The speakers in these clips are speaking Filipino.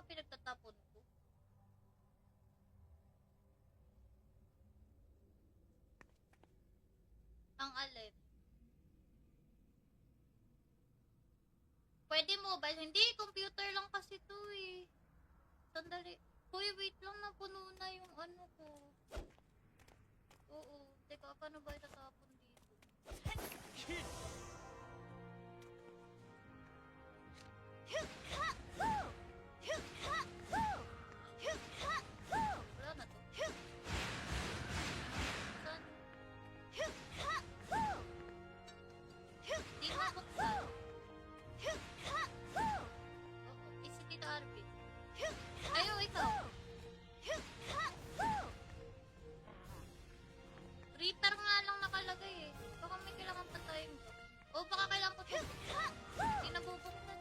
pinagtatapon ko? Ang alin? Pwede mobile. Hindi, computer lang kasi to eh. Sandali. Hoy, wait lang, napuno na yung ano ko. Oo. Teka, paano ba itatapon dito? Wala na to. Saan? Di mabuksan. Oo, si Tita Arvin. Ayaw, ikaw. Reaper nga lang nakalagay eh. Baka may kailangan pa tayong to. O baka kailangan ko to. Hindi nabubuksan.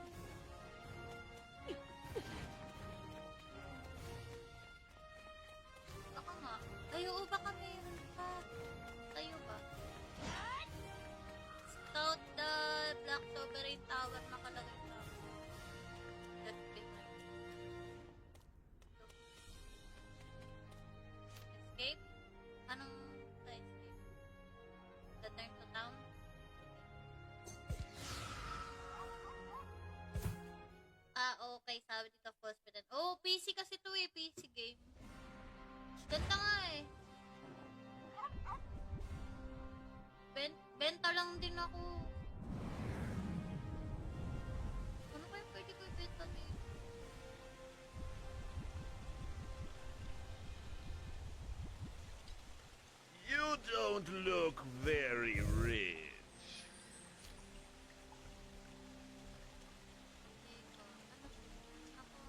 Baka nga. Ay, oo, baka mayroon pa. Tayo ba? Scout the Black Sovereign Tower nakalagay pa. Left behind. Escape? Anong sa escape? Return to town? Ah, okay. Sabi dito first button. Oh, PC kasi to eh. PC game. Ganda nga eh. Benta lang din ako. Ano kaya pwede ko ibenta dito? You don't look very rich. Teka, ako...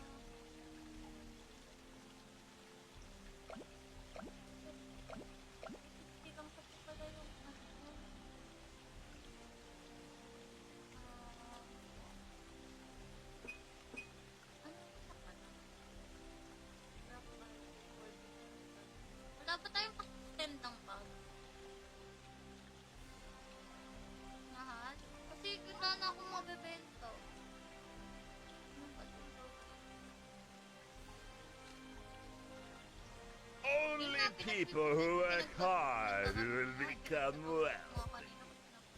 Hindi lang kasi pala yung ano. Ano sa pala? Wala ba tayong pakitendang bag? Mahal? Kasi wala na akong mabibenta. Ano ba ito? Only people who work hard will become well. Mga kanina ko sinabi.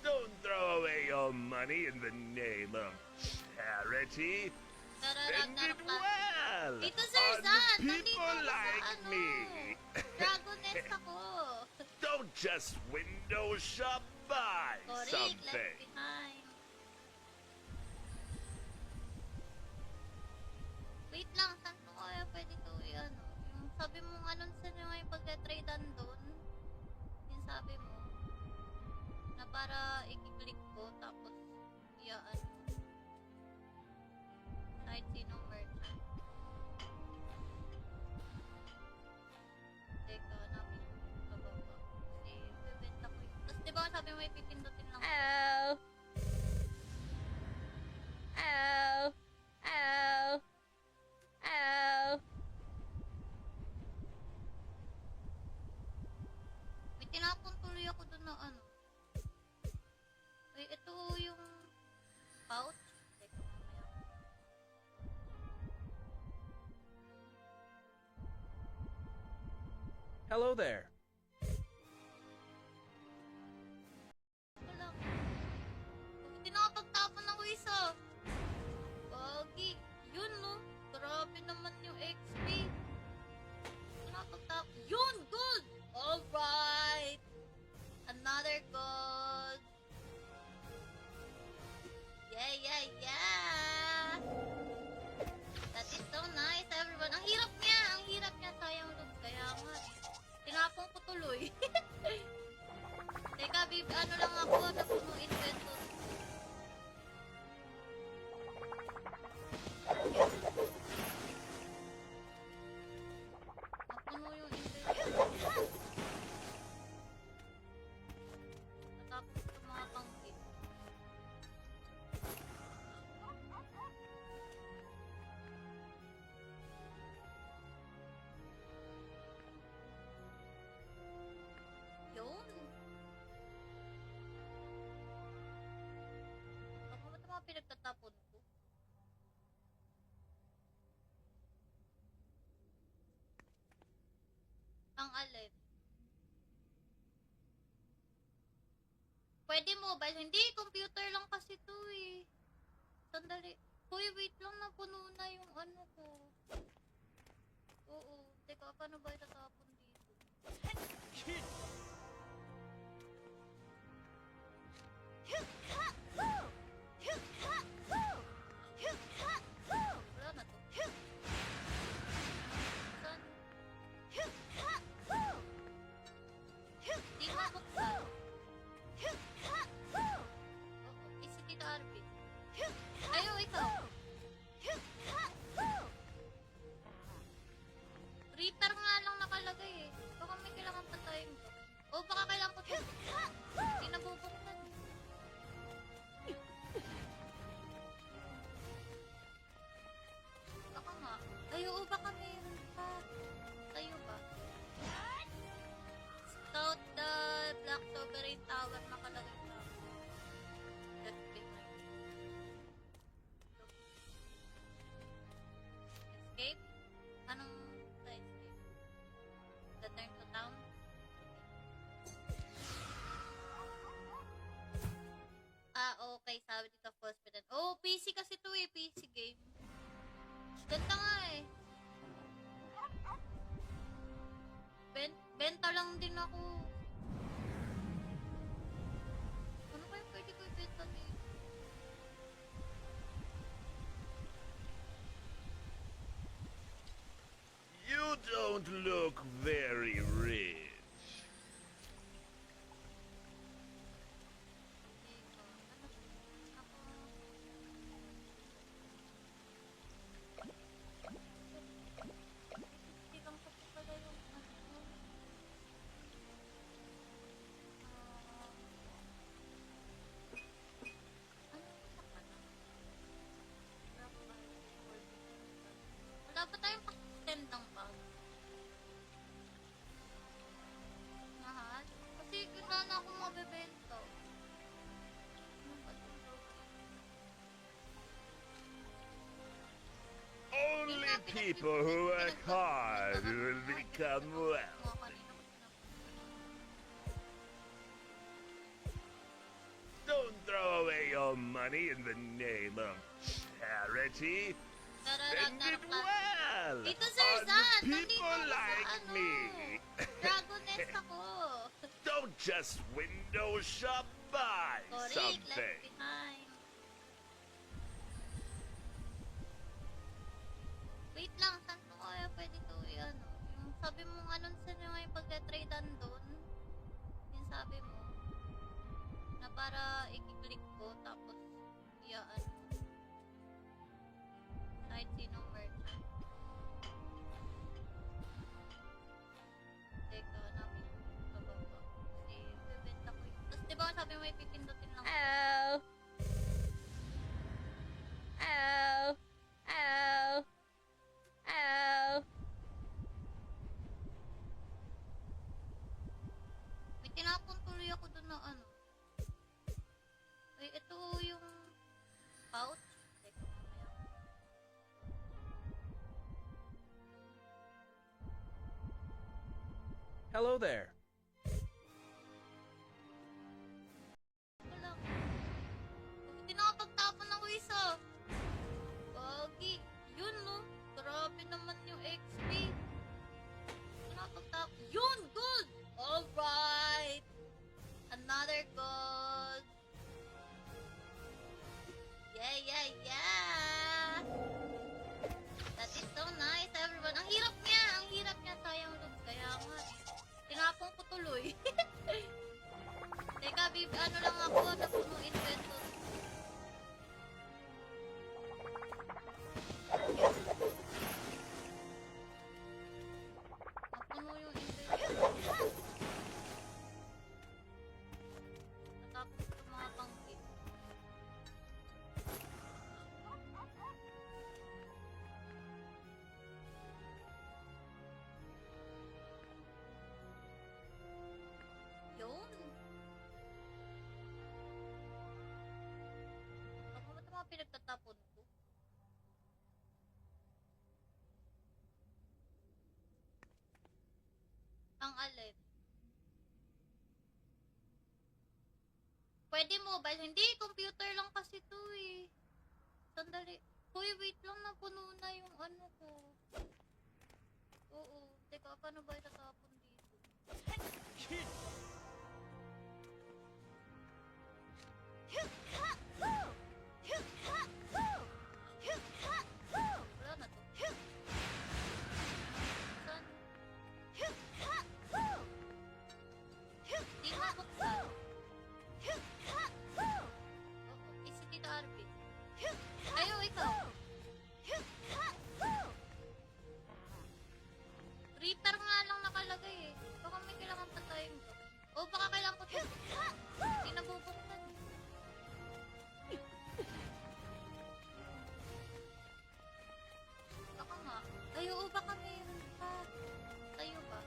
Don't throw away your money in the name of charity. Spend it well Dito, Sir on Zan! Nandito people ako sa like ano. me. Dragoness ako. Don't just window shop, buy Correct, something. left behind. Wait lang, saan ko kaya pwede to ano? Yung sabi mo ano sa nyo nga yung pagka-tradean doon? Yung sabi mo na para i-click ko tapos iyaan mo. Kahit sinong merchant. Teka, hanapin ko sa baba. Kasi bibenta ko yun. Tapos diba sabi mo may pipindutin lang. Ow. Ow. Ow. Ow. May tinapon tuloy ako doon na ano. Ay, ito yung pouch. Teka, mamaya. Hello there. Ito lang. Buti nakapagtapon ako isa. Bagi. Yun no. Grabe naman yung XP. Nakapagtapon. Yun! Gold! Alright! Another gold. Yeah, yeah, yeah! That is so nice, everyone. Ang hirap niya! Ang hirap niya. Sayang loot. Kaya nga eh. Tinapon ko tuloy. Teka, ano lang ako, napuno inventory. Napuno yung inventory. Natapos ko mga pangkit. Yun. Alin? Pwede mobile. Hindi, computer lang kasi to eh. Sandali. Hoy, wait lang, napuno na yung ano ko. Oo. Teka, paano ba itatapon dito? Wala na to. Saan? Di mabuksan. Oo, si Tita Arvin. Ayo, ikaw. Reaper nga lang nakalagay eh. Baka may kailangan pa tayong o baka kailangan ko ito. Hindi nabubuksan. Baka nga. Ay, oo, baka mayroon pa. Tayo ba? Scout the Black Sovereign Tower nakalagay sa left behind. Escape? Anong sa escape? Return to town? Ah, okay. Sabi dito, false pedant. Oh, PC kasi to eh. PC game. Ganda nga eh. Benta lang din ako. Ano kaya pwede ko ibenta dito? You don't look very rich. Wala ba tayong pakitend ng bag? Mahal? Kasi wala na akong mabibenta. Ano ba ito? Only people who work hard will become well. Mga kanina ko sinabi. Don't throw away your money in the name of charity. Spend it well Dito, Sir on Zan! Nandito people ako sa like ano. me. Dragoness ako. Don't just window shop, buy Correct, something. left behind. Wait lang, saan ko kaya pwede to ano? Yung sabi mong announce nyo nga yung pagka-tradean doon. Yung sabi mo. Na para i-click ko, tapos iyaan mo. Kahit sinong merchant. Teka, namin sa baba. Kasi bibenta ko yun. Tapos diba sabi mo ipipindutin lang. Ow. Ow. Ow. Ow. May tinapon tuloy ako doon na ano. Ay, ito yung pouch. Teka, mamaya. Hello there. Ito lang. Bakit tinakapagtapon ng isa? Bagi. Yun, no? Grabe naman yung XP. Tinakapagtapon. Yun! Gold! Alright! Another gold. Yeah, yeah, yeah! That is so nice, everyone. Ang hirap niya! Ang hirap niya. Sayang loot. Kaya nga eh. Tinapon ko tuloy. Teka, ano lang ako, napuno inventory. Napuno yung inventory. Natapos ko mga pang-gift. Yun. Pwede mobile. Hindi, computer lang kasi to eh. Sandali. Hoy, wait lang, napuno na yung ano ko. Oo. Teka, paano ba itatapon dito? Wala na to. Saan? Di mabuksan. Oo, si Tita Arvin. Ayaw, ikaw. Reaper nga lang nakalagay eh. Baka may kailangan pa tayong gawin. O baka kailangan ko ito. Hindi nabubuksan. Baka nga. Ay, oo, baka meron pa. Tayo ba?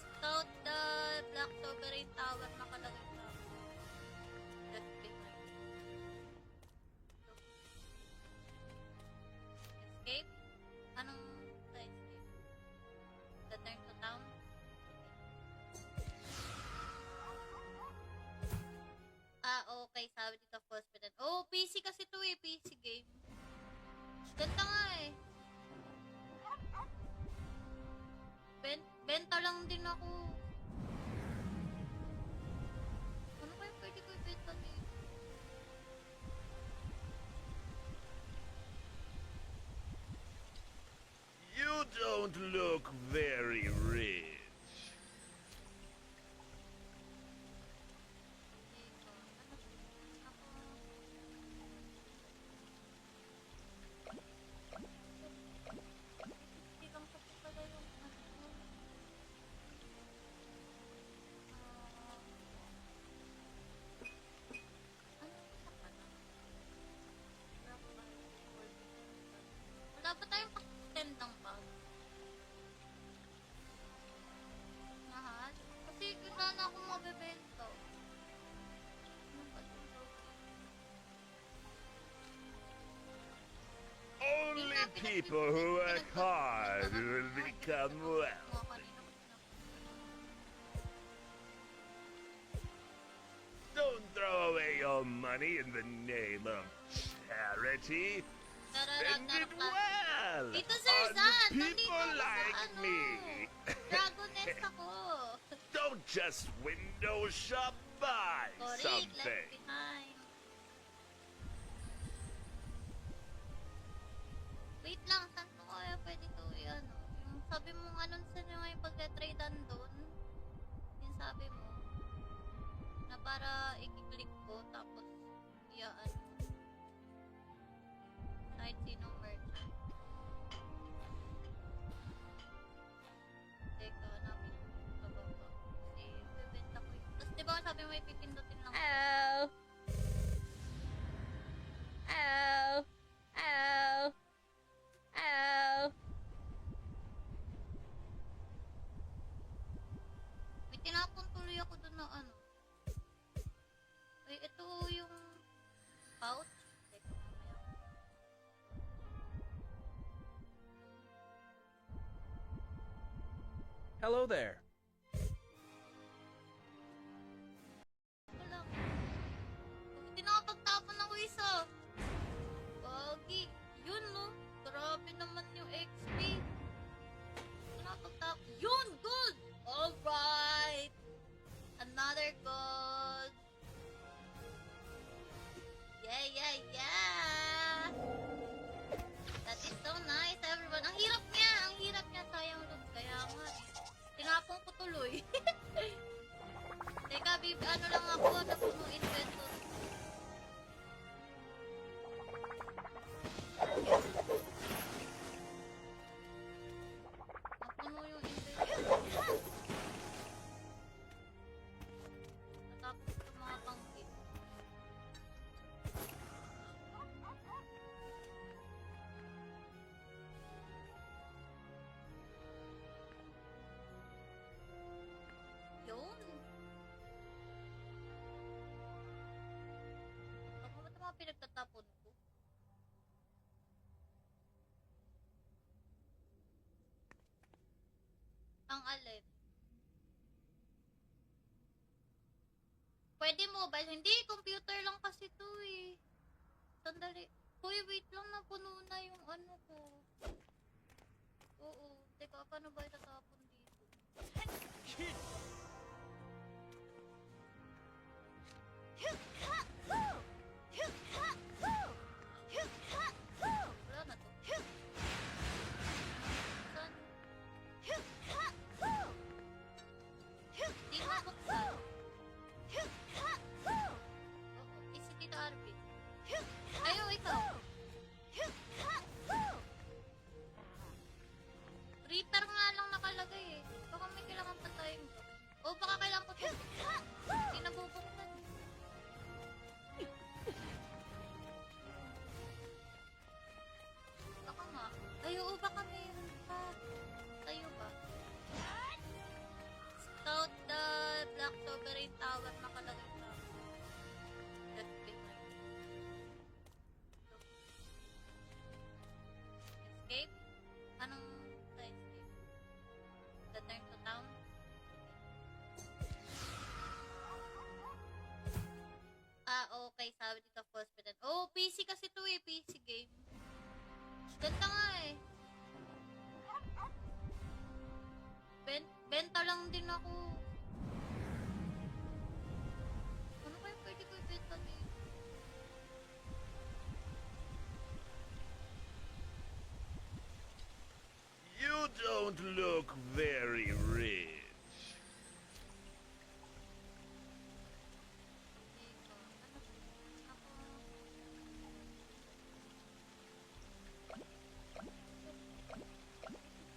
Scout the Black Sovereign Tower nakalagay pa. Left behind. Escape? Anong sa escape? Return to town? Ah, okay. Sabi dito, false pretense. Oh, PC kasi to eh. PC game. Ganda nga eh. Benta lang din ako. Ano kaya pwede ko ibenta dito? You don't look very rich. Teka, ano to? Ako... Hindi lang kasi pala yung ano. Ano yung sa pala? Wala ba tayong pa-extend ng bag? Mahal? Kasi wala na akong mabibenta. Ano ba ito? Only people who work hard will become wealthy. Mga kanina ko sinabi. Don't throw away your money in the name of charity. Spend it well Dito, Sir on Zan! Nandito people ako sa like ano. me. Dragoness ako. Don't just window shop, buy Correct, something. left behind. Wait lang, saan ko kaya pwede ko i-ano? Yung sabi mo anunsyan nyo nga yung pagka-tradean doon. Yung sabi mo. Na para i-click ko, tapos i-ano. Kahit sinong merchant. Teka, hanapin ko sa baba. Kasi bibenta ko yun. Tapos diba sabi mo ipipindutin lang. Ow. Ow. Ow. Ow. May tinapon tuloy ako doon na ano. Ay, ito yung pouch. Teka, mamaya. Hello there. Wala. Bakit nakapagtapon ako isa? Bagi. Yun, no? Grabe naman yung XP. Nakapagtapon. Yun! Gold! Alright! Another gold! Yeah, yeah, yeah! That is so nice, everyone. Ang hirap niya! Ang hirap niya. Sayang loot. Kaya nga, tinapon ko tuloy. Teka, babe, ano lang ako, napunuin peso. Napuno yung inventory. Natapos ko mga pangkit. Yun. Ako ba ito mga pinagtatapon ko? Ang alin? Pwede mobile. Hindi, computer lang kasi to eh. Sandali. Hoy, wait lang, napuno na yung ano ko. Oo. Teka, paano ba itatapon dito? Wala na to. Saan? Di mabuksan. Oo, si Tita Arvin. Ayaw, ikaw. Reaper nga lang nakalagay eh. Baka may kailangan pa tayong o baka kailangan ko ito. Hindi nabubuksan. Baka nga. Ay, oo, baka mayroon pa. Tayo ba? Scout the Black Sovereign Tower nakalagay pa. Let's play na. Escape? Anong sa escape? Return to town? Ah, okay. Sabi dito, false pretend. Oh, PC kasi to eh. PC game. Ganda nga eh. Benta lang din ako. Ano kaya pwede ko ibenta dito? You don't look very rich. Dito. Ako.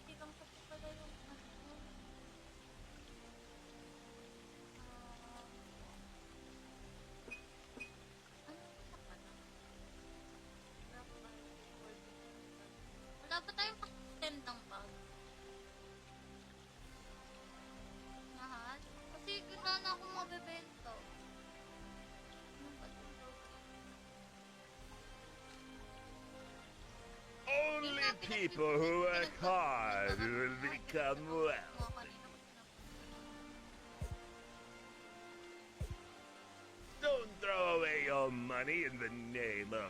Hindi lang ko pala yung ano. Ano sa pala? Wala ba tayong pakitendang bag? Mahal? Kasi wala na akong mabibento. Ano ba ito? Only people who work hard will become well. Mga kanina ko sinabi. Don't throw away your money in the name of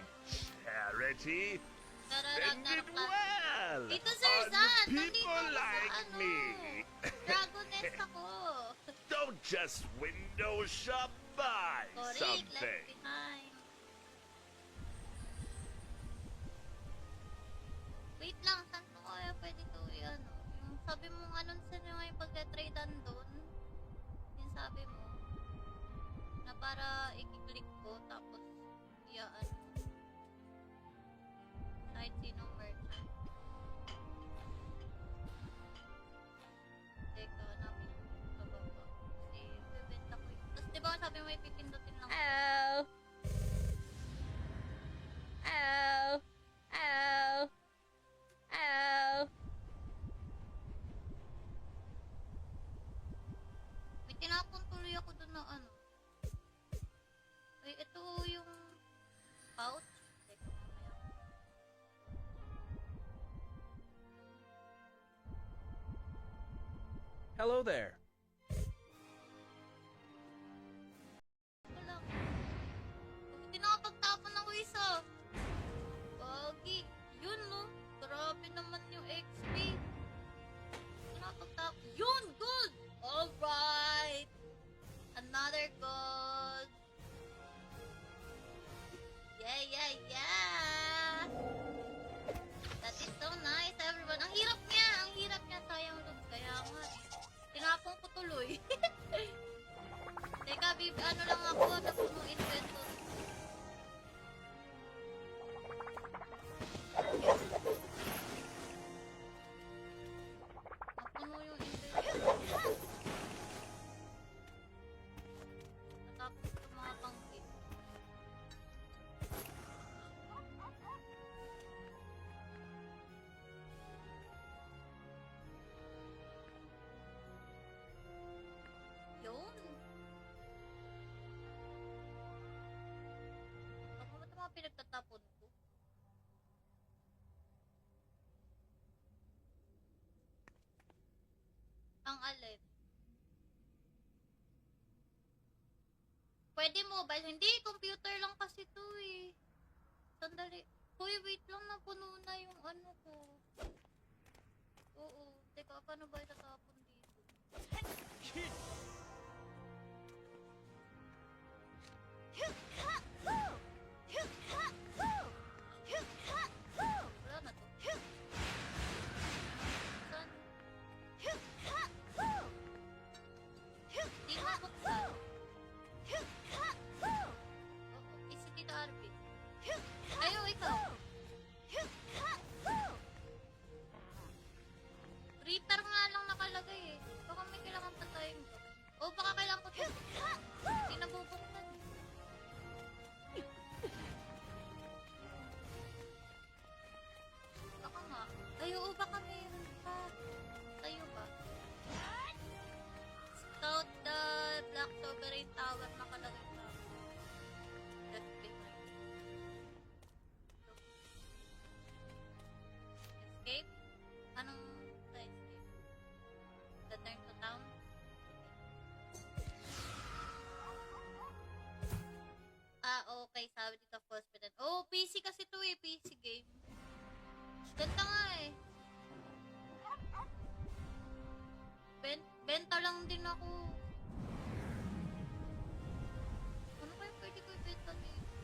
charity. Spend it well Dito, Sir on Zan, nandito people ako sa like ano. me. Dragoness ako. Don't just window shop, buy Correct, something. left behind. Wait lang, saan ko kaya pwede ito ano? Yung sabi mo ano sa nga yung pagka-tradean doon? Yung sabi mo na para i-click ko tapos iyaan mo. Kahit sinong merchant. Teka, hanapin ko sa baba. Kasi bibenta ko yun. Tapos diba sabi mo may pipindutin lang. Ow. Ow. Ow. Ow. May tinapon tuloy ako doon na ano. Ay, ito yung pouch. Teka, mamaya. Hello there. Ito lang. Buti nakapagtapon ako isa. Bagi. Yun no. Grabe naman yung XP. Nakapagtapon. Yun! Gold! Alright! Another gold. Yeah, yeah, yeah! That is so nice, everyone. Ang hirap niya! Ang hirap niya. Sayang loot. Kaya nga. Tinapon ko tuloy. Teka, ano lang ako. Napunong inventory. Napuno yung inventory. Natapos ko mga pangkit. Yun. Ako ba ito mga pinagtatapon ko? Ang alin? Pwede mobile. Hindi, computer lang kasi to eh. Sandali. Hoy, wait lang, napuno na yung ano ko. Oo. Teka, paano ba itatapon dito? Wala na to. Saan? Di mabuksan. Oo, si Tita Arvin. Ayaw, ikaw. Reaper nga lang nakalagay eh. Baka may kailangan pa tayong gawin. O baka kailangan ko ito. Hindi nabubuksan. Baka nga. Ay, oo, baka mayroon pa. Tayo ba? Scout the Black Sovereign Tower nakalagay sa left behind. Escape? Anong sa escape? Return to town? Ah, okay. Sabi dito, false pretend. Oh, PC kasi to eh. PC game. Ganda nga eh. Benta lang din ako. Ano kaya pwede ko ibenta dito?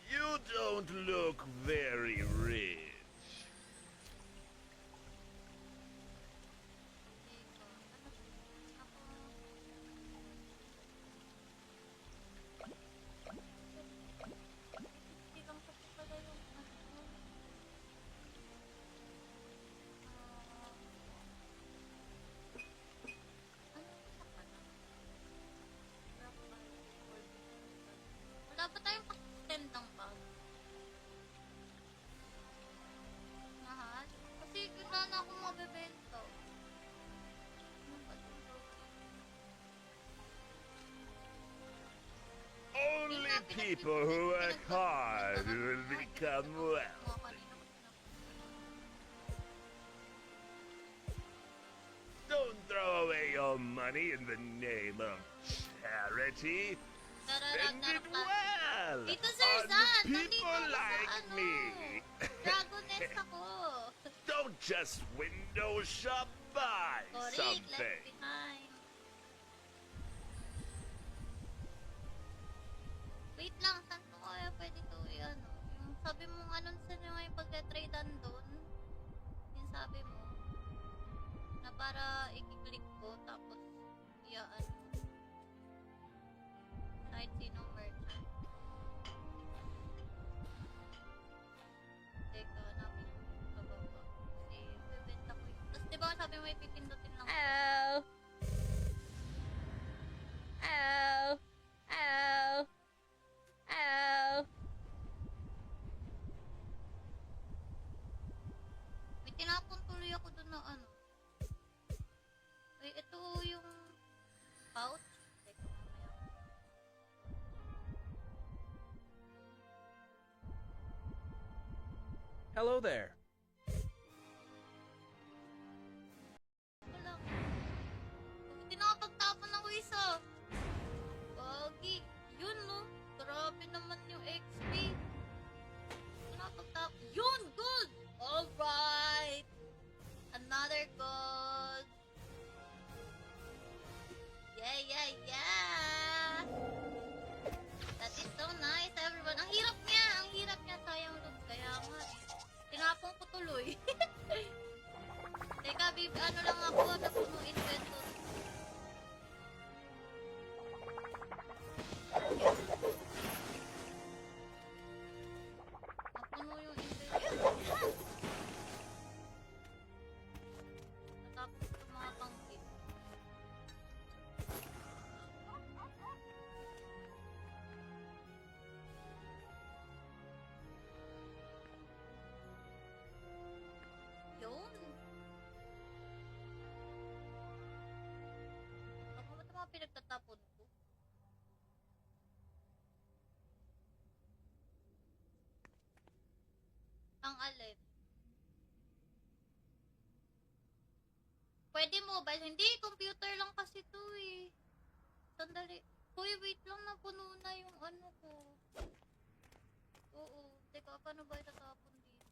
You don't look very rich. Teka, ano to? Ako... Hindi lang kasi pala yung ano. Ano yung isa pala? Wala ba tayong pa-extend ng bag? Mahal? Kasi wala na akong mabibenta. Ano ba itong gawin? Only people who work hard will become well. Mga kanina ko Don't throw away your money in the name of charity. Spend it well Dito, Sir on Zan! Nandito people ako sa like ano. me. Dragoness ako. Don't just window shop, buy Correct, something. left behind. Wait lang, saan ko kaya pwede to ano? Yung sabi mo announce nyo nga yung pagka-tradean doon. Yung sabi mo. Na para i-click ko, tapos iyaan mo. Kahit sino merchant. Teka, hanapin ko sa baba. Kasi bibenta ko yun. Tapos diba sabi mo ipipindutin lang. Ow. Ow. Ow. Ow. May tinapon tuloy ako doon na ano. Ay, ito yung pouch. Teka, mamaya. Hello there. Ito lang. Hindi nakapagtapon ng isa. Pogi. Yun, no? Grabe naman yung XP. Hindi nakapagtapon. Yun! Gold! Alright! Another gold. Yeah, yeah, yeah! That is so nice, everyone. Ang hirap niya! Ang hirap niya. Sayang loot. Kaya nga eh. Tinapon ko tuloy. Teka, ano lang ako, napuno inventory. Napuno yung inventory. Natapos ko mga pangkit. Yun. Ako ba ito mga pinagtatapon ko? Ang alin? Pwede mobile. Hindi, computer lang kasi to eh. Sandali. Hoy, wait lang, napuno na yung ano ko. Oo. Teka, paano ba itatapon dito?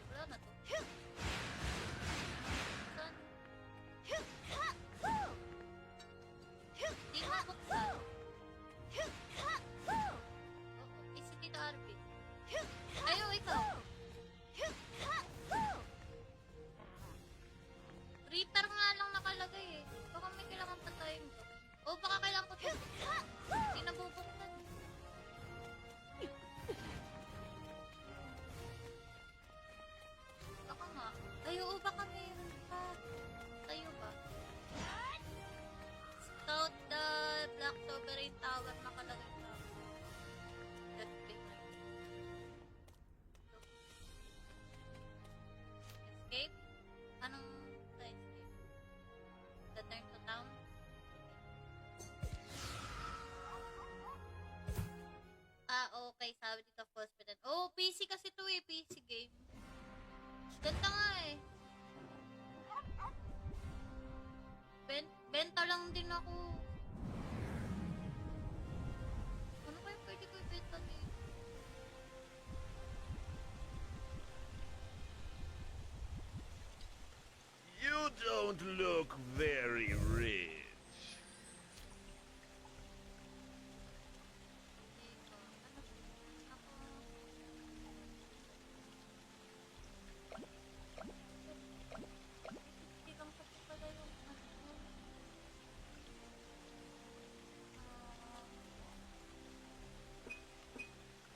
Wala na to. Saan? Di mabuksan. Oo, si Tita Arvin. Ayaw, ikaw. Reaper nga lang nakalagay eh. Baka may kailangan pa tayong gawin. O baka kailangan ko ito. Hindi nabubuksan. Baka nga. Ay, oo, baka meron pa. Tayo ba? Scout the Black Sovereign Tower nakalagay pa. Left click na. Escape? Anong sa escape? Return to town? Ah, okay. Sabi dito, false pretend. Oh, PC kasi to eh. PC game. Ganda nga eh. Benta lang din ako. Ano kaya pwede ko ibenta dito? You don't look very rich. Teka, ano? Ako... Hindi kang kasi pala yung ano.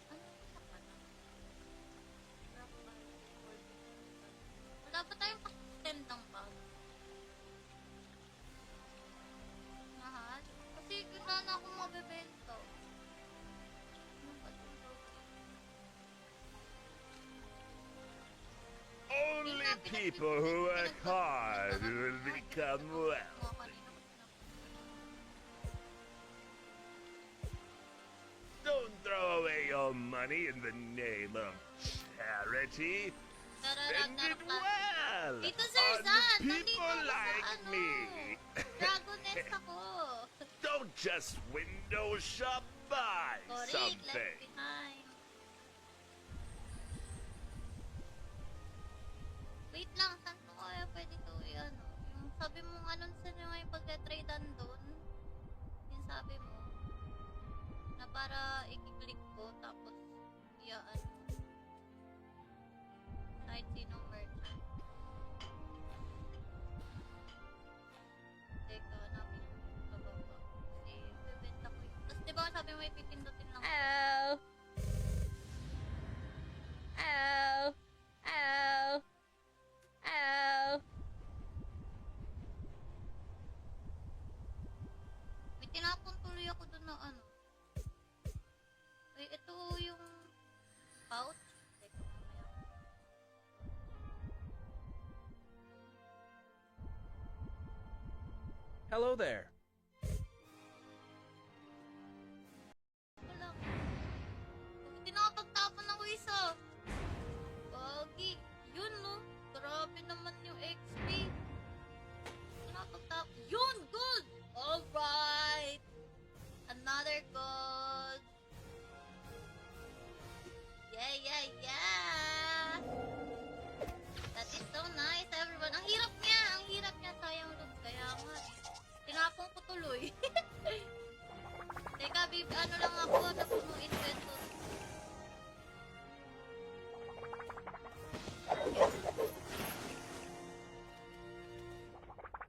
Ano yung sa pala? Rock band, wala pa tayong pa-stand ng bag. Mahal? Kasi wala na akong mabibenta. Ano ba ito? Only people who work hard will become wealthy. Mga kanina ko Don't throw away your money in the name of charity. Spend it well Dito, Sir on Zan, nandito people ako sa like ano. me. Dragon Nest ako. Don't just window shop, buy Correct, something. left behind. Wait lang, saan ko kaya pwede ko ano? Yung sabi mo anunsyan nyo nga yung pagka-tradean doon. Yung sabi mo. Na para i-click ko, tapos iyaan mo. Kahit sinong merchant. Teka, hanapin ko sa baba. Kasi bibenta ko yun. Tapos diba sabi mo may pipindutin lang. Ow. Ow. Ow. Ow. May tinapon tuloy ako doon na ano. Ay, ito yung pouch. Teka, mamaya. Hello there. Wala. Tinapagtapon ako isa. Bagi. Yun, no? Grabe naman yung XP. Tinapagtapon. Yun! Gold! Alright! Another gold. Yeah, yeah, yeah! That is so nice, everyone. Ang hirap niya! Ang hirap niya. Sayang loot. Kaya nga. Tinapon ko tuloy. Teka, babe, ano lang ako, napunuin pesos.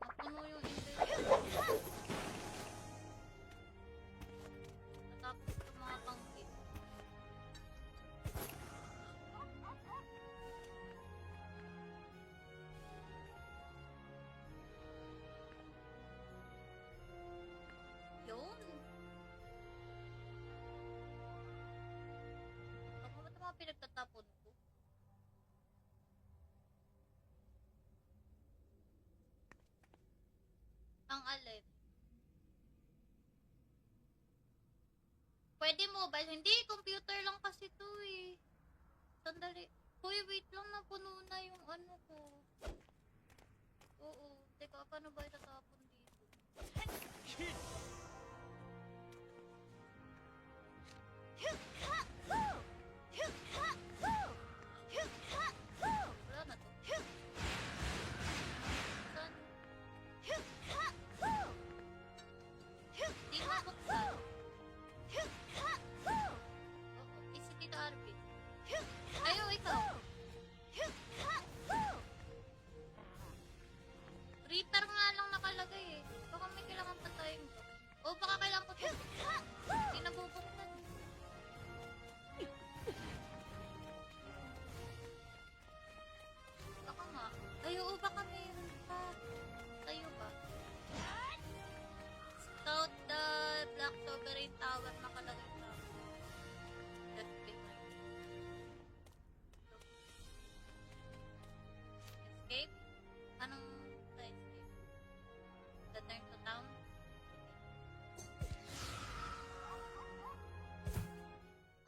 Napuno yung inventory. Natapos ko mga panggit. Yun. Ako ba ito mga pinagtatapon ko? Ang alin? Pwede mobile. Hindi, computer lang kasi to eh. Sandali. Hoy, wait lang, napuno na yung ano ko. Oo. Teka, paano ba itatapon dito? Wala na to. Saan? Di mabuksan. Oo, si Tita Arvin. Ayo, ikaw. Reaper nga lang nakalagay eh. Baka may kailangan pa tayong o baka kailangan ko ito. Hindi nabubuksan. Baka nga. Ay, oo, baka mayroon pa. Tayo ba? Scout the Black Sovereign Tower nakalagay na. Left behind. Escape? Anong sa escape? Return to town?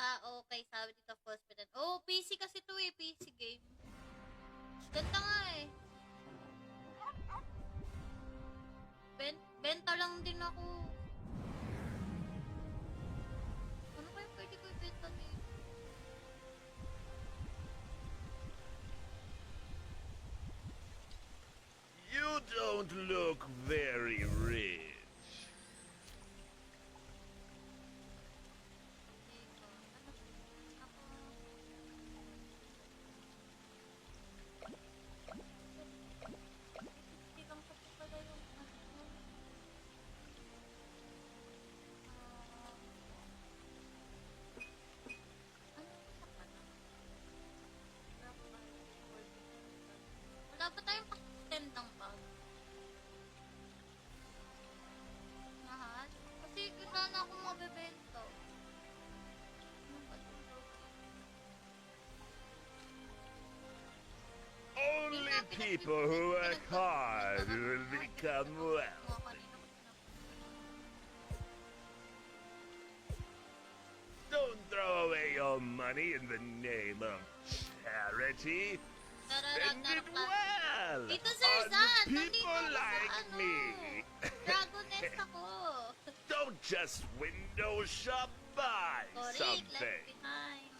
Ah, okay. Sabi dito, false pretend. Oh, PC kasi to eh. PC game. Ganda nga eh. Benta lang din ako. Ano kaya pwede ko ibenta dito? You don't look very rich. Dito. Ako. Hindi lang kasi pala yung ano. Ano sa pala? Wala ba tayong pakitendang bag? Mahal? Kasi wala na akong mabibento. Ano ba ito? Only people who work hard will become well. Mga kanina ko sinabi. Don't throw away your money in the name of charity. Tara, Spend it Ragnarok lang. well Dito, Sir on Zan, nandito people ako sa like ano. me. Dragoness ako. Don't just window shop, buy Correct, something. left behind.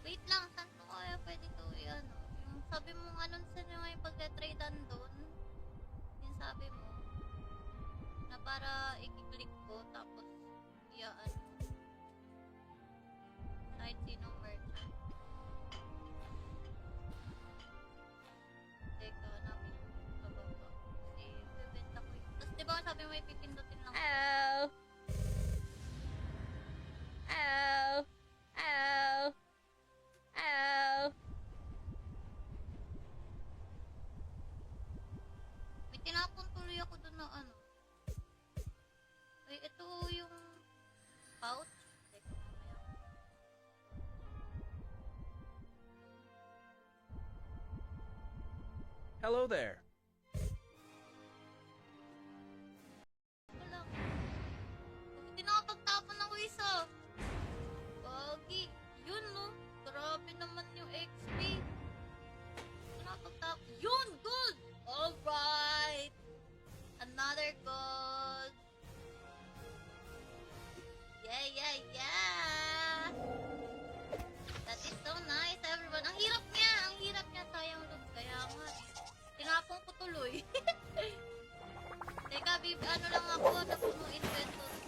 Wait lang, saan ko kaya pwede to ano? Yung sabi mo ano sa nyo nga yung pagka-tradean doon? Yung sabi mo na para i-click ko tapos iyaan mo. Kahit sinong merchant. Teka, hanapin ko sa baba. Kasi bibenta ko yun. Tapos diba sabi mo may pipindutin lang. Ow. Ow. Ow. Ow. May tinapon tuloy ako doon na ano. Ay, ito yung pouch. Teka, mamaya. Hello there. Ito lang. Buti nakapagtapon ako isa. Bagi. Yun, no? Grabe naman yung XP. Nakapagtapon. Yun! Gold! Alright! Another gold. Yeah, yeah, yeah! That is so nice, everyone. Ang hirap niya! Ang hirap niya. Sayang loot. Kaya nga eh. Tinapon ko tuloy. Teka, ano lang ako, napuno inventory.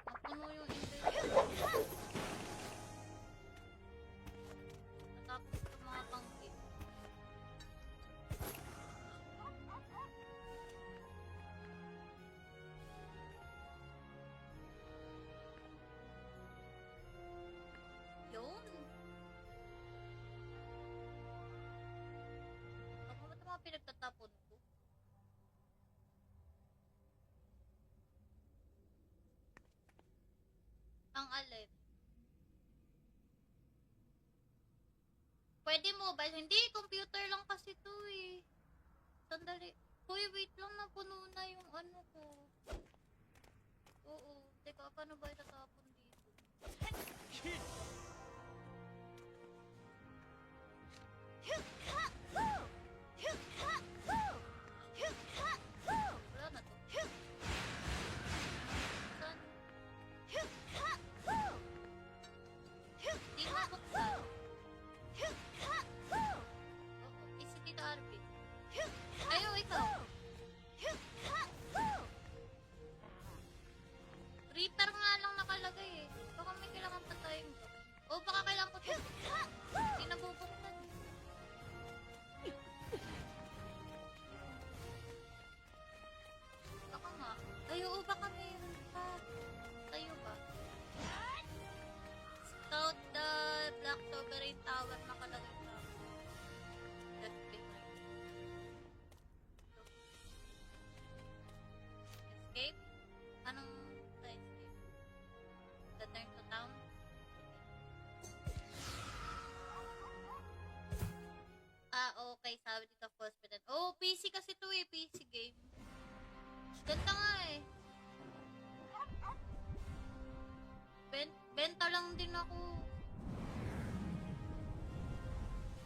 Napuno yung inventory. Natapos ko mga pangkit. Yun. Ako ba ito mga pinagtatapon ko? Ang alin? Pwede mobile. Hindi, computer lang kasi to eh. Sandali. Hoy, wait lang, napuno na yung ano ko. Oo. Teka, paano ba itatapon dito? Wala na to. Saan? Di mabuksan. Oo, si Tita Arby. Ayaw, ikaw. Reaper nga lang nakalagay eh. Baka may kailangan pa tayong gawin. O baka kailangan ko ito. Hindi nabubuksan. Baka nga. Ay, oo, baka mayroon pa. Tayo ba? Scout the Black Sovereign Tower nakalagay sa left behind. Escape? Anong escape? Return to town? Ah, okay. Sabi dito, false pretend. Oh, PC kasi to eh. PC game. Ganda nga eh. Benta lang din ako.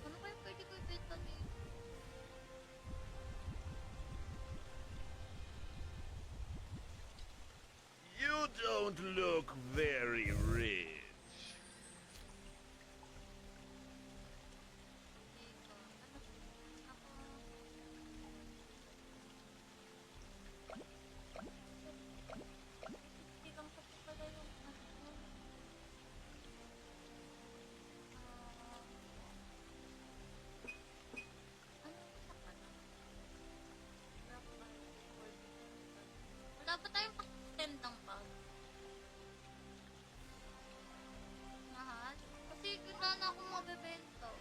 Ano kaya pwede ko ibenta dito? You don't look very rich. Dito. Ano? Ako. Hindi lang ko po pala yung ano. Ano yung isa pala? Wala ba tayong pa-extend ng bag? Mahal? Kasi wala na akong mabibenta.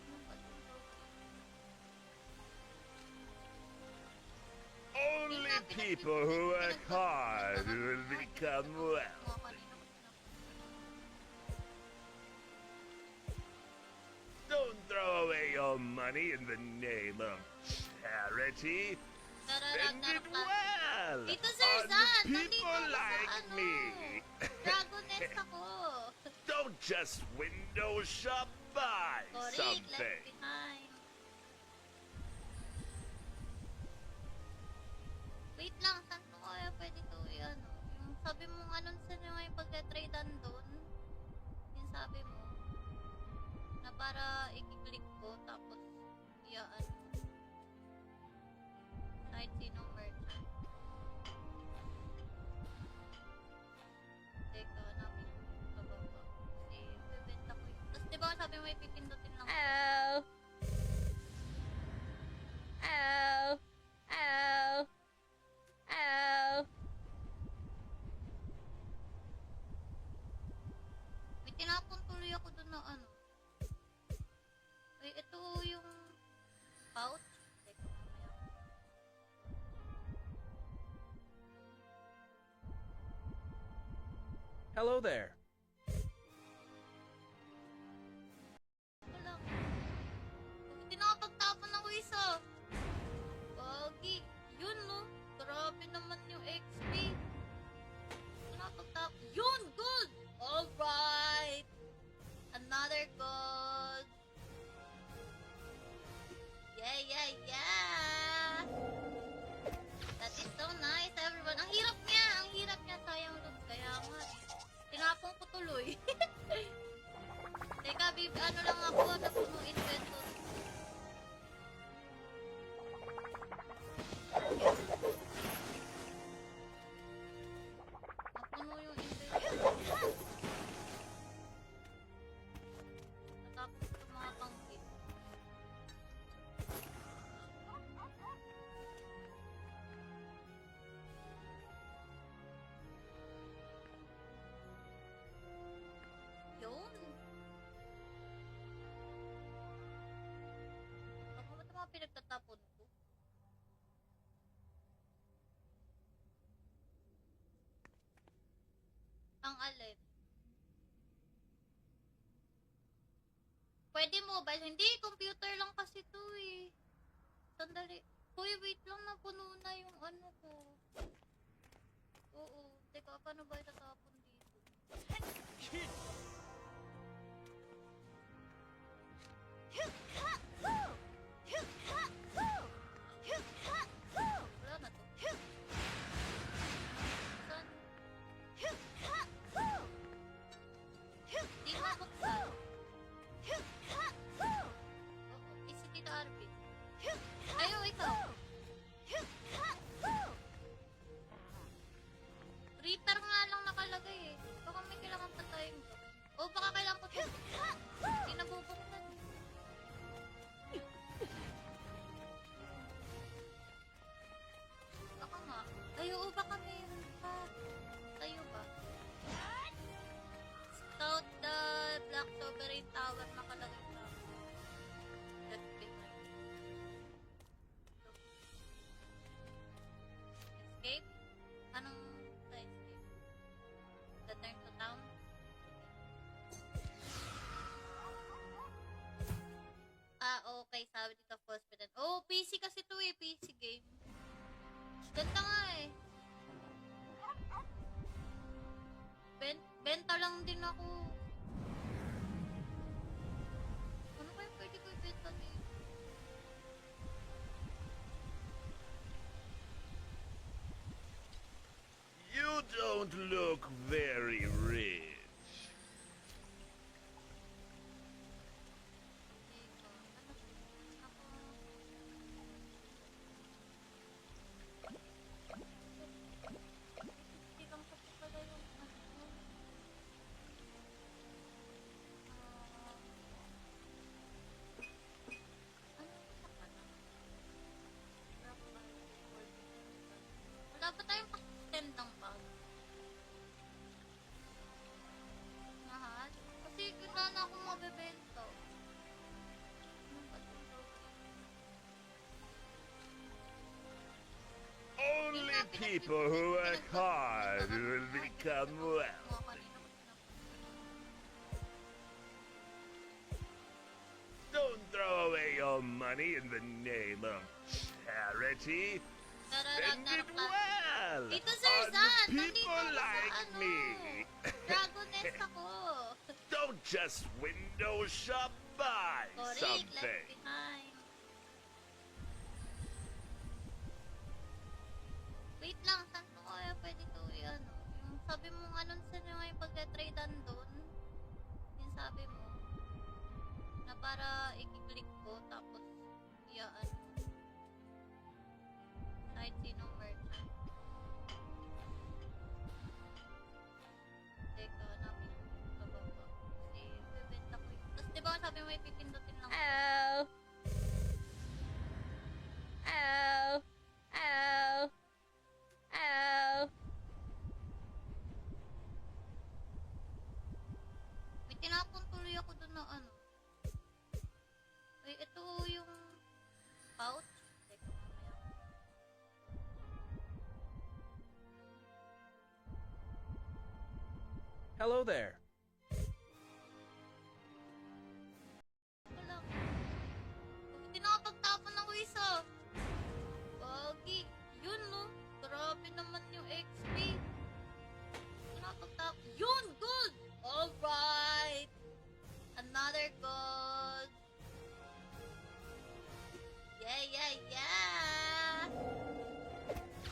Ano ba itong gawin? Only people who work hard will become well. Mga kanina ko pinapagod. Don't throw away your money in the name of charity. Spend it well Dito, Sir on Zan! Nandito people ako sa like ano. me. Dragoness ako. Don't just window shop, buy Correct, something. left behind. Wait lang, saan ko kaya pwede to ano? Yung sabi mong anong saan yung may pagka-tradean doon? Yung sabi mo, na para i-click ko, tapos iyaan mo. Kahit sinong merchant. Teka, hanapin ko sa baba. Kasi bibenta ko yun. Tapos diba sabi mo may pipindutin lang. Ow. Ow. Ow. Ow. May tinapon tuloy ako doon na ano. Ay, ito yung pouch. Teka, mamaya. Hello there. Ito lang. Bakit tinapagtapon ng isa? Pogi. Yun, no? Grabe naman yung XP. Tinapagtapon. Yun! Gold! Alright! Another gold. Yeah, yeah, yeah! That is so nice, everyone. Ang hirap niya! Ang hirap niya. Sayang loot. Kaya nga eh. Tinapon ko tuloy. Teka, ano lang ako, napuno inventory. Napuno yung inventory. Natapos ko mga pang-gift. Yun. Ako ba ito mga pinagtatapon ko? Ang alin? Pwede mobile. Hindi, computer lang kasi to eh. Sandali. Uy, wait lang, napuno na yung ano ko. Oo. Teka, paano ba itatapon dito? Wala na to. Saan? Di mabuksan. Oo, si Tita Arvin. Ayaw, ikaw. Reaper nga lang nakalagay eh. Baka may kailangan pa tayong... O baka kailangan ko ito. Hindi nabubuksan. Baka nga. Ay, oo, baka meron pa. Tayo ba? Scout the Black Sovereign Tower nakalagay pa. Left behind. Escape? Anong sa escape? Return to town? Ah, okay. Sabi dito, false pretense. Oh, PC kasi to eh. PC game. Ganda nga eh. Benta lang din ako. Ano kaya pwede ko ibenta dito? You don't look very rich. Teka, ano? Ako... Hindi lang kasi pala yung ano. Ano sa pala? Wala ba tayong pa-extend ng bag? Mahal? Kasi wala na akong mabibenta. Ano ba ito? Only people who work hard will become wealthy. Mga kanina ko sinabi. Don't throw away your money in the name of charity. Spend it well Dito, Sir on Zan! Nandito people ako sa like ano. me. Dragon Nest ako. Don't just window shop, buy Correct, something. left behind. Wait lang, saan ko kaya pwede to ano? Yung sabi mo anunsyan nyo nga yung pagka-tradean doon. Yung sabi mo. Na para i-click ko, tapos iyaan mo. Kahit sinong merchant. Teka, hanapin ko sa baba. Kasi bibenta ko yun. Tapos diba sabi mo may pipindutin lang. Ow. Ow. Ow. Ow. May tinapon tuloy ako doon na ano. Ay, ito yung pouch. Teka, mamaya. Hello there. Wala. Tinapagtapon ako isa. Bagi. Yun, no? Grabe naman yung XP. Tinapagtapon. Yun! Gold! Alright! Another gold. Yeah, yeah, yeah!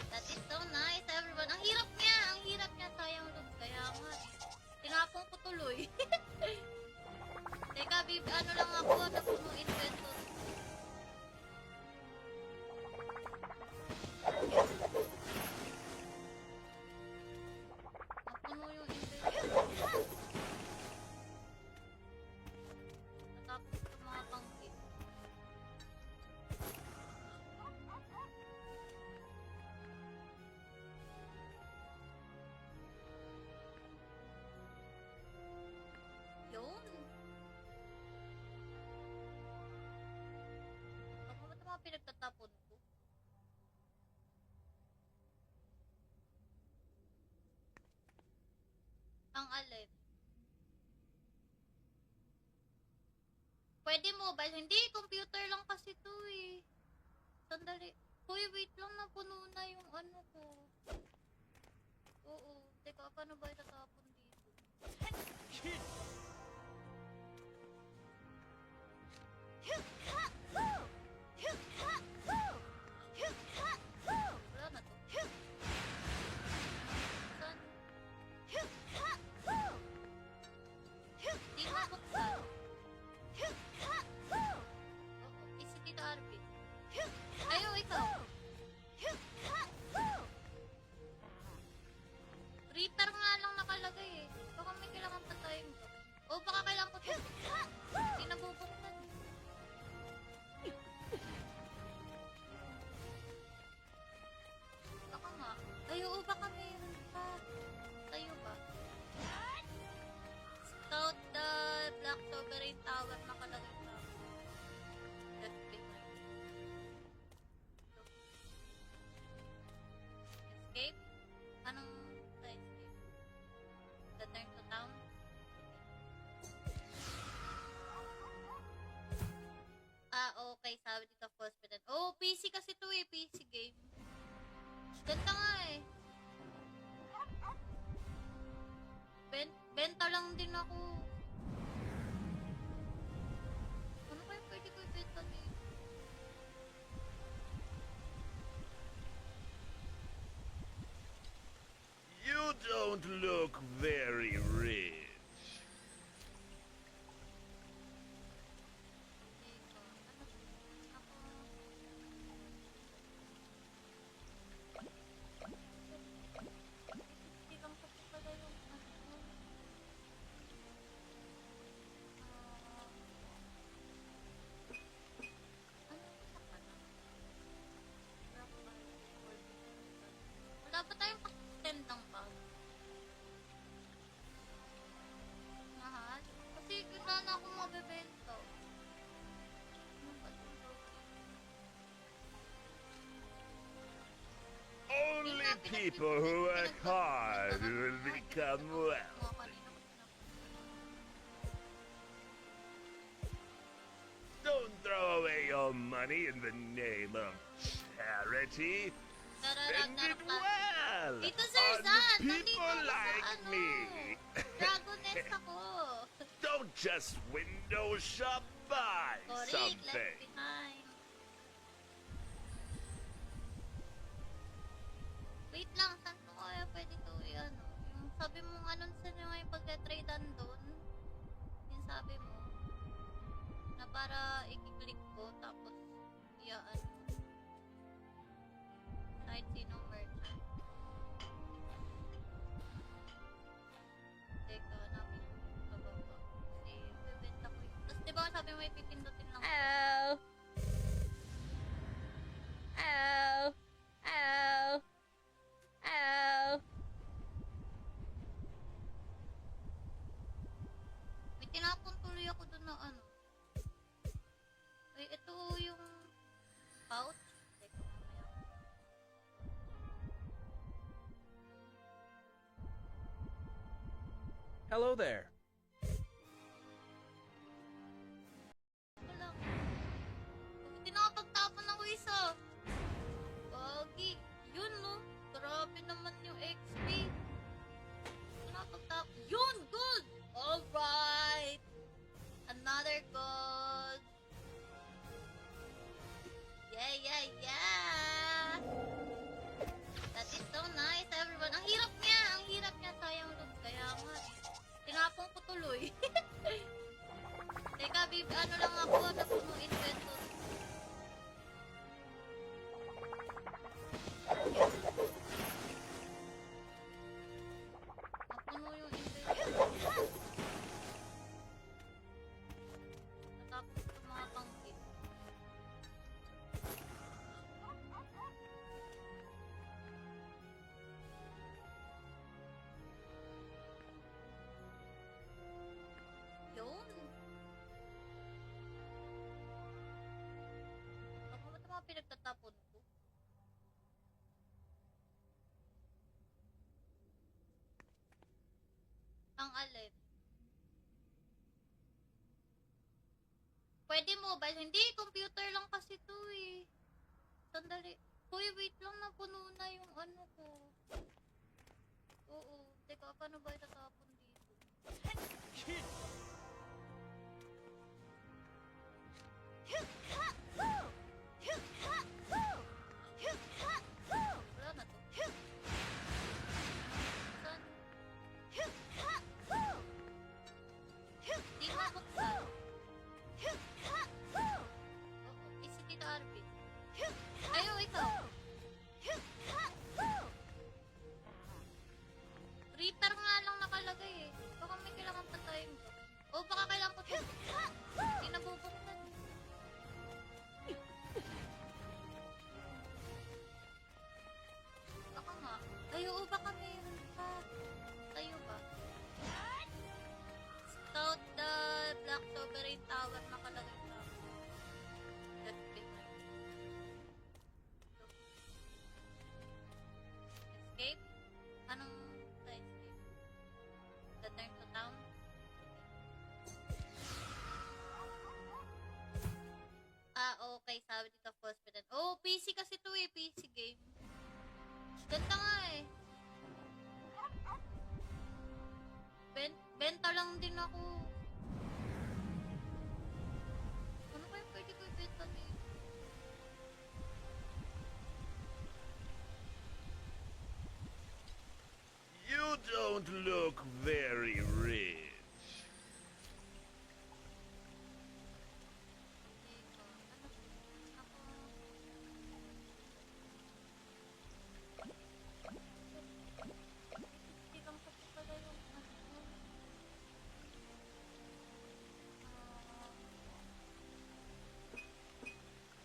That is so nice, everyone. Ang hirap niya! Ang hirap niya. Sayang loot. Kaya nga, tinapon ko tuloy. Teka, ano lang ako, napuno inventory. Napuno yung inventory. Natapos ko mga panggit. Yun. Ako ba ito mga pinagtatapon ko? Ang alin? Pwede mobile. Hindi, computer lang kasi to eh. Sandali. Hoy, wait lang, napuno na yung ano ko. Oo. Teka, paano ba itatapon dito? Wala na to. Saan? Di mabuksan. Oo, si Tita Arvin. Ayo, ikaw. Reaper nga lang nakalagay eh. Baka may kailangan pa tayong gawin. O baka kailangan ko ito. Hindi nabubuksan. Baka nga. Ay, oo, baka mayroon pa. Tayo ba? Scout the Black Sovereign Tower nakalagay pa. Left behind. Escape? Anong sa escape? Return to town? Ah, okay. Sabi dito, false pretend. Oh, PC kasi to eh. PC game. Ganda nga eh. Benta lang din ako. Ano kaya pwede ko ibenta dito? You don't look very rich. Dito. Ako. Hindi lang kasi pala yung ano. Ano sa pala? Wala ba tayong pakitend ng bag? Mahal? Kasi wala na akong mabibenta. Ano ba ito? Only people who work hard will become well. Mga kanina ko sinabi. Don't throw away your money in the name of charity. Spend it well Dito, Sir on Zan, nandito people ako sa like ano. me. Dragoness ako. Don't just window shop, buy Correct, something. left behind. Wait lang, saan ko kaya pwede to ano? Yung sabi mo ano sa nga yung pagka-tradean doon? Yung sabi mo na para i-click ko tapos iyaan mo. Kahit sinong merchant. Teka, hanapin ko sa baba. Kasi bibenta ko yun. Tapos diba sabi mo ipipindutin lang. Ow. Ow. Ow. Ow. May tinapon tuloy ako doon na ano. Ay, ito yung pouch. Teka, mamaya. Hello there. Wala. Buti nakapagtapon ako isa. Bagi. Yun, no? Grabe naman yung XP. Nakapagtapon. Yun! Gold! Alright! Another gold. Yeah, yeah, yeah! That is so nice, everyone. Ang hirap niya! Ang hirap niya. Sayang loot. Kaya nga eh. Tinapon ko tuloy. Teka, ano lang ako, napuno inventory. Napuno yung inventory. Natapos ko mga pangkit. Yun. Ako ba ito mga pinagtatapon ko? Ang alin? Pwede mobile. Hindi, computer lang kasi to eh. Sandali. Hoy, wait lang, napuno na yung ano ko. Oo. Teka, paano ba itatapon dito? Wala na to. Saan? Di mabuksan. Oo, si Tita Arvin. Ayaw, ikaw. Reaper nga lang nakalagay eh. Baka may kailangan pa tayong gawin. O baka kailangan ko ito. Hindi nabubuksan. Baka nga. Ay, oo, baka meron pa. Tayo ba? Scout the Black Sovereign Tower nakalagay sa left behind. Escape? Anong sa escape? Return to town? Ah, okay. Sabi dito, false pedant. Oh, PC kasi to eh. PC game. Ganda nga eh. Benta lang din ako. Ano kaya pwede ko ibenta dito? You don't look very rich. Teka, ano? Ako... Hindi lang kasi pala yung ano.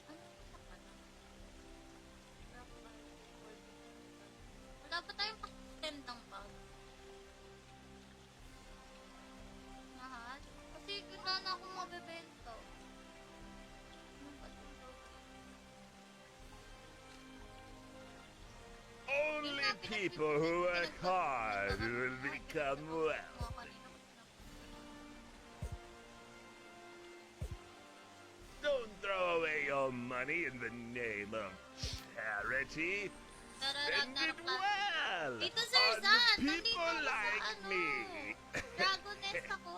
Ano yung sa pala? Wala ba tayong pa-stand ng bag? Mahal? Kasi wala na akong mabibento. Ano ba ito? Only people who work hard will become well. Mga kanina ko Don't throw away your money in the name of charity. Spend it well Dito, Sir on Zan! Nandito people ako sa like ano. me. Dragoness ako.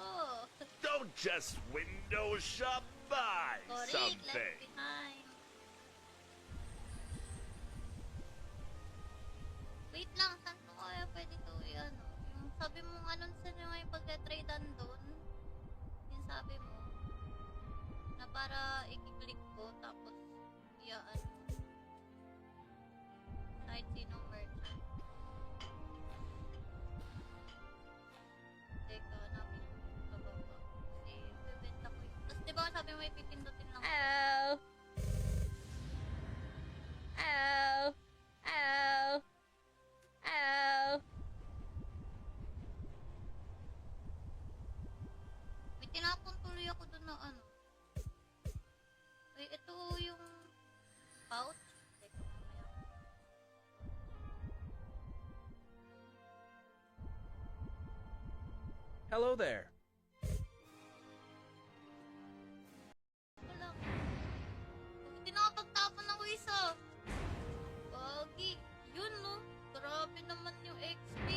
Don't just window shop, buy Correct, something. left behind. Wait lang, saan ko kaya pwede to ano? Yung sabi mo anunsya nyo nga yung pagka-tradean doon. Yung sabi mo. Na para i-click ko, tapos iyaan mo. Kahit sinong merchant. Teka, hanapin ko sa baba. Kasi bibenta ko yun. Tapos diba sabi mo ipipindutin lang. Ow. Ow. Ow. Ow. May tinapon tuloy ako doon na ano. Ay, ito yung pouch. Teka, mamaya. Hello there. Ito lang. Bakit tinapagtapon ng isa? Pogi. Yun, no? Grabe naman yung XP.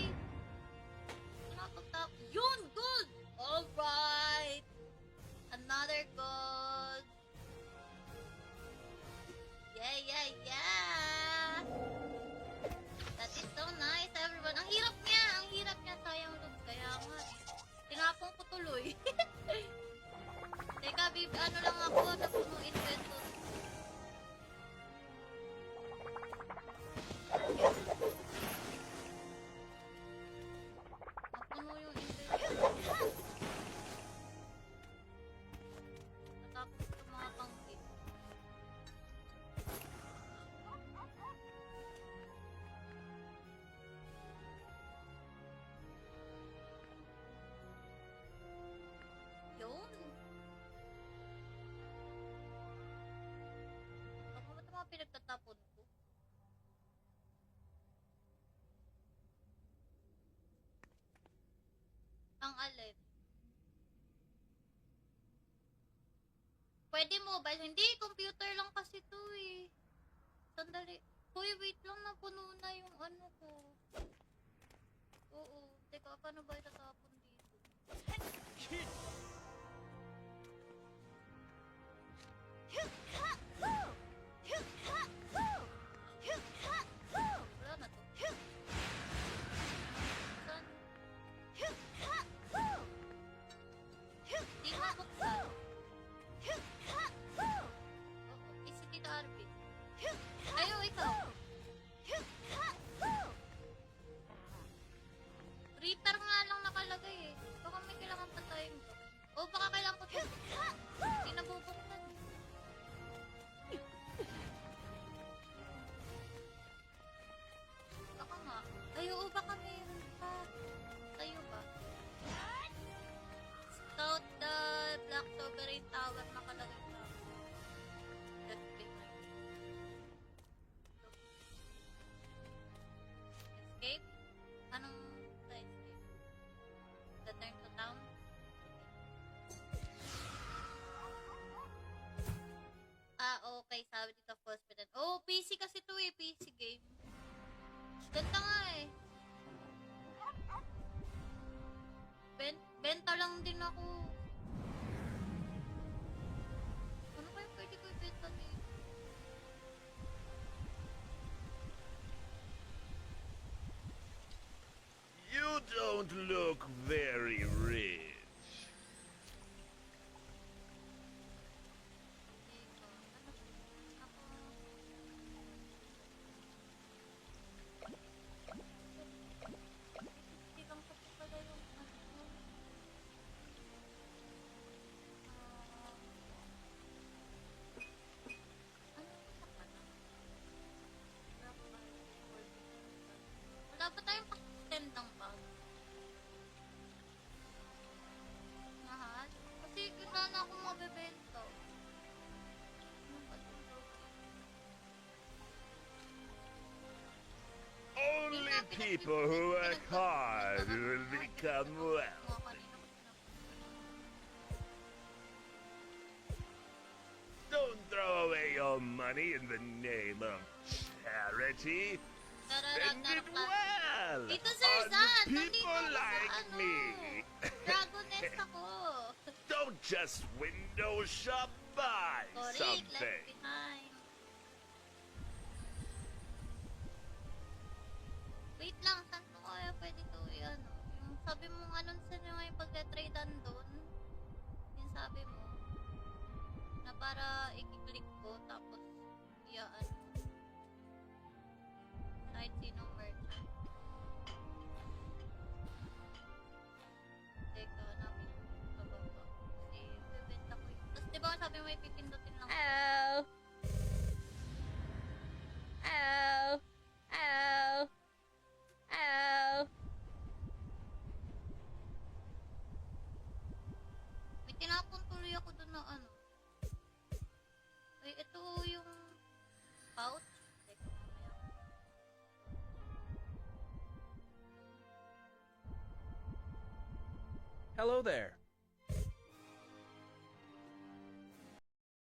Tinapagtapon. Yun! Gold! Alright! Another gold. Yeah, yeah, yeah! That is so nice, everyone. Ang hirap niya! Ang hirap niya. Sayang loot. Kaya nga eh. Tinapon ko tuloy. Teka, ano lang ako. Napuno inventory. Napuno yung inventory. Natapos sa mga pangkit. Yun. Ako ba ito mga pinagtatapon ko? Ang alin. Pwede mobile. Hindi, computer lang kasi to eh. Sandali. Hoy, wait lang, napuno na yung ano ko. Oo. Teka, paano ba itatapon dito? Wala na to. Saan? Di mabuksan. Oo, si Tita Arvin. Ayaw, ikaw. Reaper nga lang nakalagay eh. Baka may kailangan pa tayong... O baka kailangan ko ito. Hindi nabubuksan. Baka nga. Ay, oo, baka meron pa. Tayo ba? Scout the Black Sovereign Tower nakalagay pa. Left click na. Escape? Anong sa escape? Return to town? Ah, okay. Sabi dito, false pretense. Oh, PC kasi to eh. PC game. Ganda nga eh. Benta lang din ako. Ano kaya pwede ko ibenta dito? You don't look very rich. Teka, ano ba? Ako... Tigang ko po pala yung ano. Ano yung pala? Wala ba tayong pa-extend ng bag? Mahal? Kasi wala na akong mabibenta. Ano ba ito? Only people who work hard will become wealthy. Mga kanina ko Don't throw away your money in the name of charity. Spend it well Dito, Sir on Zan! Nandito people ako sa like ano. me. Dragon Nest ako. Don't just window shop, buy Correct, something. left behind. Wait lang, saan ko kaya pwede to ano? Yung sabi mo anong saan nga yung pagka-tradean doon? Yung sabi mo na para i-click ko tapos iyaan mo. Kahit sinong merchant. Teka, namin sa baba. Kasi bibenta ko yun. Tapos diba sabi mo may pipindutin lang. Oh. Oh. Oh. Oh. May tinapon tuloy ako doon na ano. Ay, ito yung pouch. Teka, mamaya. Hello there.